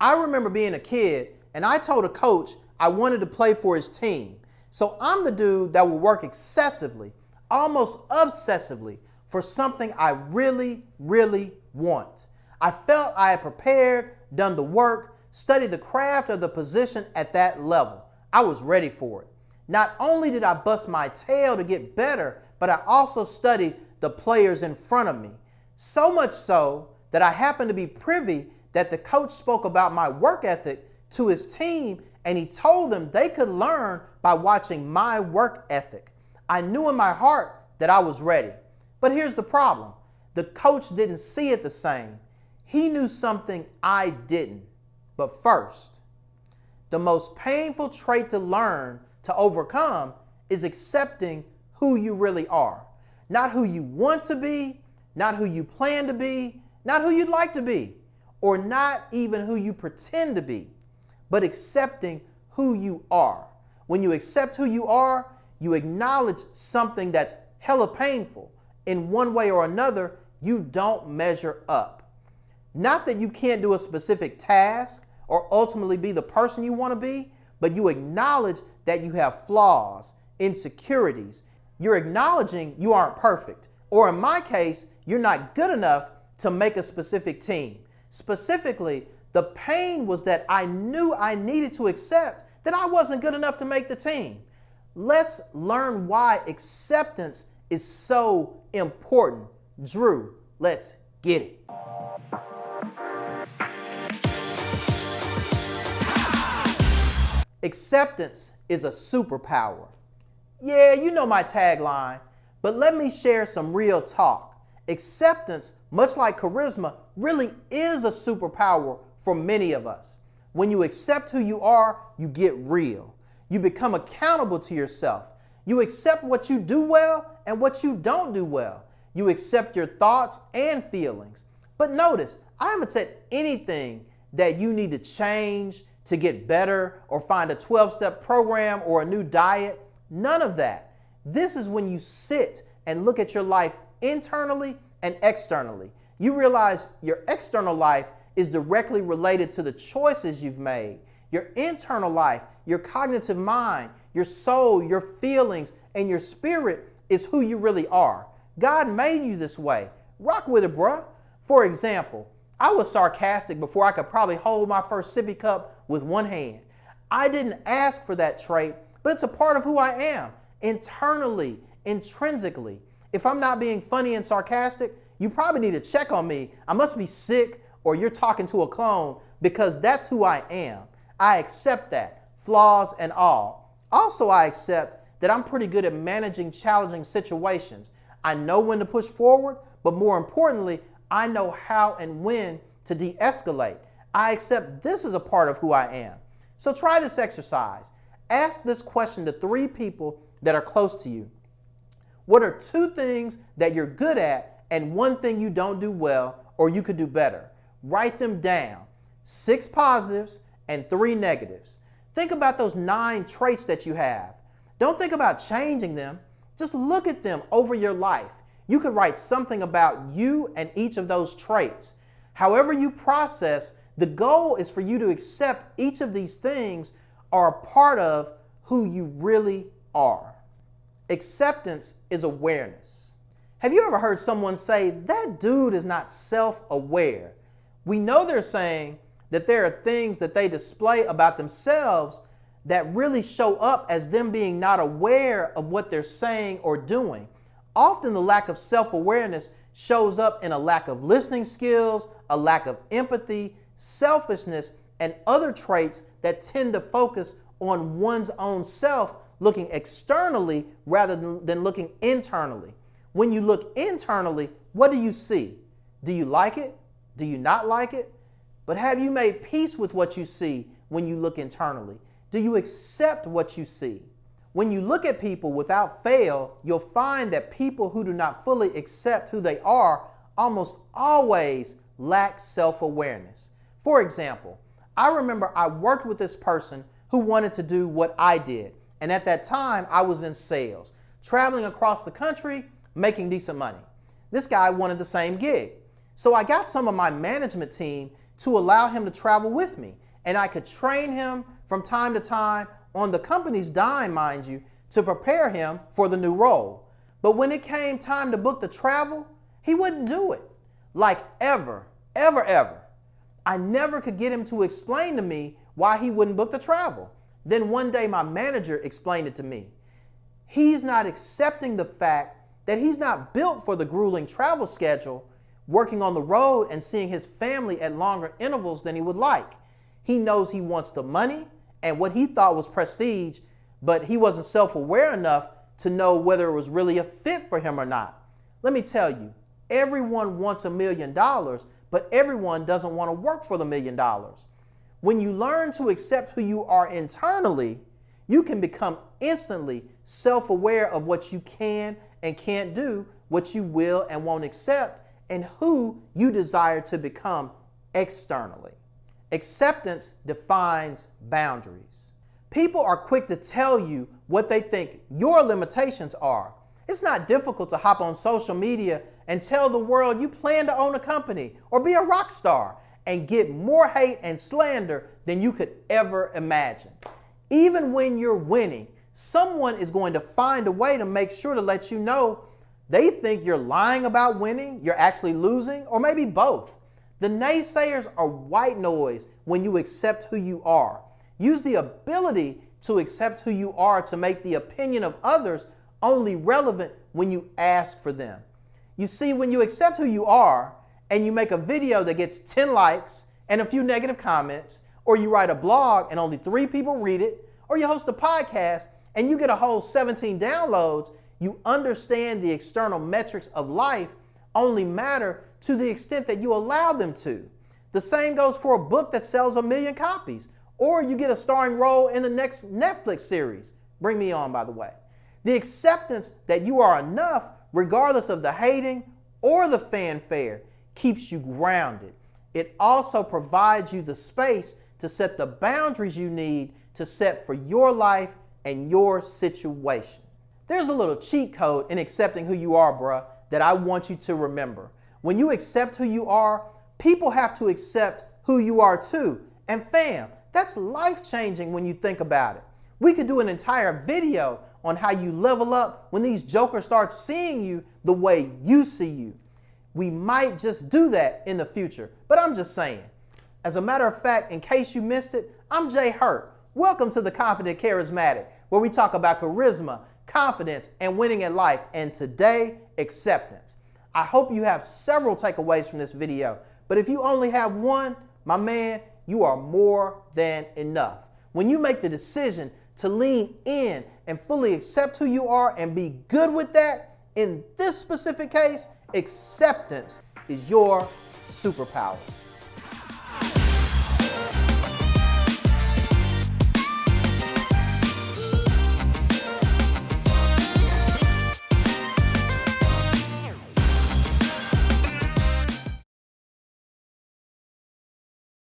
I remember being a kid and I told a coach I wanted to play for his team. So I'm the dude that will work excessively, almost obsessively, for something I really, really want. I felt I had prepared, done the work, studied the craft of the position at that level. I was ready for it. Not only did I bust my tail to get better, but I also studied the players in front of me. So much so that I happened to be privy that the coach spoke about my work ethic to his team, and he told them they could learn by watching my work ethic. I knew in my heart that I was ready. But here's the problem. The coach didn't see it the same. He knew something I didn't. But first, the most painful trait to learn to overcome is accepting who you really are. Not who you want to be, not who you plan to be, not who you'd like to be, or not even who you pretend to be, but accepting who you are. When you accept who you are, you acknowledge something that's hella painful. In one way or another, you don't measure up. Not that you can't do a specific task or ultimately be the person you want to be, but you acknowledge that you have flaws, insecurities. You're acknowledging you aren't perfect. Or in my case, you're not good enough to make a specific team. Specifically, the pain was that I knew I needed to accept that I wasn't good enough to make the team. Let's learn why acceptance is so important. Drew, let's get it. Acceptance is a superpower. Yeah, you know my tagline, but let me share some real talk. Acceptance, much like charisma, really is a superpower for many of us. When you accept who you are, you get real. You become accountable to yourself. You accept what you do well and what you don't do well. You accept your thoughts and feelings. But notice, I haven't said anything that you need to change to get better or find a 12-step program or a new diet. None of that. This is when you sit and look at your life internally and externally. You realize your external life is directly related to the choices you've made. Your internal life, your cognitive mind, your soul, your feelings, and your spirit is who you really are. God made you this way. Rock with it, bruh. For example, I was sarcastic before I could probably hold my first sippy cup with one hand. I didn't ask for that trait, but it's a part of who I am, internally, intrinsically. If I'm not being funny and sarcastic, you probably need to check on me. I must be sick or you're talking to a clone, because that's who I am. I accept that, flaws and all. Also, I accept that I'm pretty good at managing challenging situations. I know when to push forward, but more importantly, I know how and when to de-escalate. I accept this is a part of who I am. So try this exercise. Ask this question to 3 people that are close to you. What are 2 things that you're good at and 1 thing you don't do well or you could do better? Write them down. 6 positives and 3 negatives. Think about those 9 traits that you have. Don't think about changing them. Just look at them over your life. You could write something about you and each of those traits. However you process, the goal is for you to accept each of these things are a part of who you really are. Acceptance is awareness. Have you ever heard someone say, that dude is not self-aware? We know they're saying that there are things that they display about themselves that really show up as them being not aware of what they're saying or doing. Often the lack of self-awareness shows up in a lack of listening skills, a lack of empathy, selfishness, and other traits that tend to focus on one's own self, looking externally rather than looking internally. When you look internally, what do you see? Do you like it? Do you not like it? But have you made peace with what you see when you look internally? Do you accept what you see? When you look at people without fail, you'll find that people who do not fully accept who they are almost always lack self-awareness. For example, I remember I worked with this person who wanted to do what I did. And at that time, I was in sales, traveling across the country, making decent money. This guy wanted the same gig. So I got some of my management team to allow him to travel with me. And I could train him from time to time on the company's dime, mind you, to prepare him for the new role. But when it came time to book the travel, he wouldn't do it. Like ever. I never could get him to explain to me why he wouldn't book the travel. Then one day my manager explained it to me. He's not accepting the fact that he's not built for the grueling travel schedule, working on the road and seeing his family at longer intervals than he would like. He knows he wants the money and what he thought was prestige, but he wasn't self-aware enough to know whether it was really a fit for him or not. Let me tell you, everyone wants $1 million, but everyone doesn't want to work for the $1 million. When you learn to accept who you are internally, you can become instantly self-aware of what you can and can't do, what you will and won't accept, and who you desire to become externally. Acceptance defines boundaries. People are quick to tell you what they think your limitations are. It's not difficult to hop on social media and tell the world you plan to own a company or be a rock star and get more hate and slander than you could ever imagine. Even when you're winning, someone is going to find a way to make sure to let you know they think you're lying about winning, you're actually losing, or maybe both. The naysayers are white noise when you accept who you are. Use the ability to accept who you are to make the opinion of others only relevant when you ask for them. You see, when you accept who you are and you make a video that gets 10 likes and a few negative comments, or you write a blog and only 3 people read it, or you host a podcast and you get a whole 17 downloads, you understand the external metrics of life only matter to the extent that you allow them to. The same goes for a book that sells 1 million copies, or you get a starring role in the next Netflix series. Bring me on, by the way. The acceptance that you are enough, regardless of the hating or the fanfare, keeps you grounded. It also provides you the space to set the boundaries you need to set for your life and your situation. There's a little cheat code in accepting who you are, bruh, that I want you to remember. When you accept who you are, people have to accept who you are too. And fam, that's life-changing when you think about it. We could do an entire video on how you level up when these jokers start seeing you the way you see you. We might just do that in the future, but I'm just saying. As a matter of fact, in case you missed it, I'm Jay Hurt. Welcome to the Confident Charismatic, where we talk about charisma, confidence, and winning in life, and today, acceptance. I hope you have several takeaways from this video, but if you only have one, my man, you are more than enough. When you make the decision to lean in and fully accept who you are and be good with that, in this specific case, acceptance is your superpower.